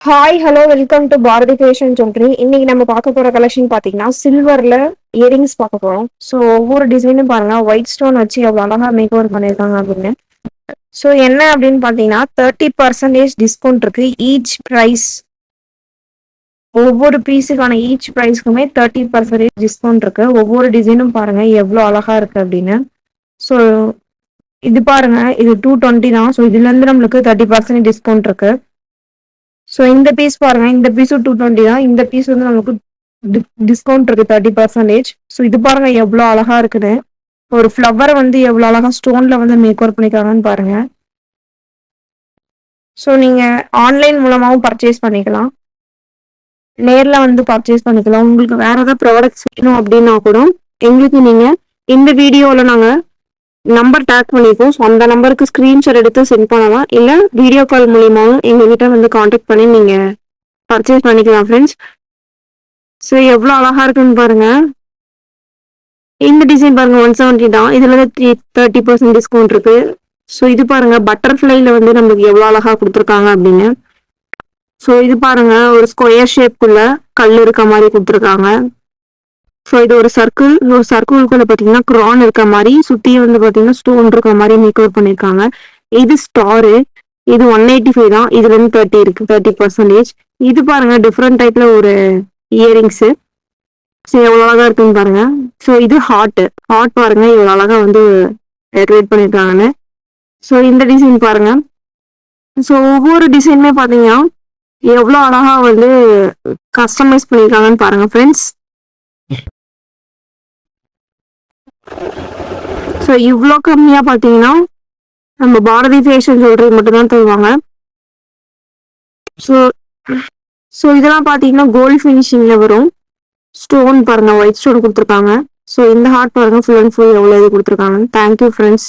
Hi hello welcome to Bharathi fashion jewellery. இன்னைக்கு நம்ம பார்க்க போற கலெக்ஷன் பாத்தீங்கன்னா சில்வர்ல இயரிங்ஸ் பார்க்க போறோம். ஸோ ஒவ்வொரு டிசைனும் பாருங்க ஒயிட் ஸ்டோன் வச்சு எவ்வளவு அழகா மேக் ஓவர் பண்ணிருக்காங்க அப்படின்னு. ஸோ என்ன அப்படின்னு பாத்தீங்கன்னா 30% டிஸ்கவுண்ட் இருக்கு. ஈச் பிரைஸ் ஒவ்வொரு பீஸுக்கான ஈச் பிரைஸ்க்குமே 30% டிஸ்கவுண்ட் இருக்கு. ஒவ்வொரு டிசைனும் பாருங்க எவ்வளவு அழகா இருக்கு அப்படின்னு. ஸோ இது பாருங்க இது 220 தான். ஸோ இதுல இருந்து நம்மளுக்கு 30% டிஸ்கவுண்ட் இருக்கு. ஸோ இந்த பீஸ் பாருங்க இந்த பீஸும் 220 தான். இந்த பீஸ் வந்து நமக்கு டிஸ்கவுண்ட் இருக்கு 30%. ஸோ இது பாருங்க எவ்வளோ அழகா இருக்குது. ஒரு ஃப்ளவரை வந்து எவ்வளோ அழகா ஸ்டோன்ல வந்து மேக் ஓவர் பண்ணிருக்காங்கன்னு பாருங்க. ஸோ நீங்க ஆன்லைன் மூலமாகவும் பர்ச்சேஸ் பண்ணிக்கலாம், நேர்ல வந்து பர்ச்சேஸ் பண்ணிக்கலாம். உங்களுக்கு வேற ஏதாவது ப்ராடக்ட்ஸ் வேணும் அப்படின்னா கூட எங்களுக்கு நீங்க இந்த வீடியோல நாங்க நம்பர் டேக் பண்ணிருக்கோம். ஸோ அந்த நம்பருக்கு ஸ்கிரீன்ஷாட் எடுத்து சென்ட் பண்ணலாம், இல்ல வீடியோ கால் மூலியமாவும் எங்ககிட்ட வந்து கான்டாக்ட் பண்ணி நீங்க பர்ச்சேஸ் பண்ணிக்கலாம் ஃப்ரெண்ட்ஸ். ஸோ எவ்வளோ அழகா இருக்குன்னு பாருங்க. இந்த டிசைன் பாருங்க 170 தான். இதுல வந்து 30% டிஸ்கவுண்ட் இருக்கு. ஸோ இது பாருங்க பட்டர்ஃபிளைல வந்து நமக்கு எவ்வளோ அழகா கொடுத்துருக்காங்க அப்படின்னு. ஸோ இது பாருங்க ஒரு ஸ்கொயர் ஷேப்குள்ள கல் இருக்க மாதிரி கொடுத்துருக்காங்க. ஸோ இது ஒரு சர்க்கிள்குள்ள பாத்தீங்கன்னா கிரான் இருக்க மாதிரி, சுத்தி வந்து பாத்தீங்கன்னா ஸ்டோன் இருக்க மாதிரி மேக் ஓவர் பண்ணிருக்காங்க. இது ஸ்டாரு. இது 185 தான். இதுல இருந்து 30 இருக்கு, 30%. இது பாருங்க டிஃப்ரெண்ட் டைப்ல ஒரு இயரிங்ஸ். ஸோ எவ்வளவு அழகா இருக்குன்னு பாருங்க. ஸோ இது ஹார்ட் பாருங்க இவ்வளவு அழகா வந்து டெக்கரேட் பண்ணிருக்காங்கன்னு. ஸோ இந்த டிசைன் பாருங்க. ஸோ ஒவ்வொரு டிசைனுமே பாத்தீங்கன்னா எவ்வளவு அழகா வந்து கஸ்டமைஸ் பண்ணிருக்காங்கன்னு பாருங்க ஃப்ரெண்ட்ஸ். ஸோ இவ்வளோ கம்மியா பாத்தீங்கன்னா நம்ம பாரதி ஃபேஷன் ஜுவல்லரி மட்டும் தான் தருவாங்க. ஸோ ஸோ இதெல்லாம் பாத்தீங்கன்னா கோல்டு ஃபினிஷிங்ல வரும். ஸ்டோன் பாருங்க ஒயிட் ஸ்டோன் கொடுத்துருக்காங்க. ஸோ இந்த ஹார்ட் பாருங்க ஃபுல் அண்ட் ஃபுல் எவ்வளோ இது கொடுத்துருக்காங்க. Thank you friends.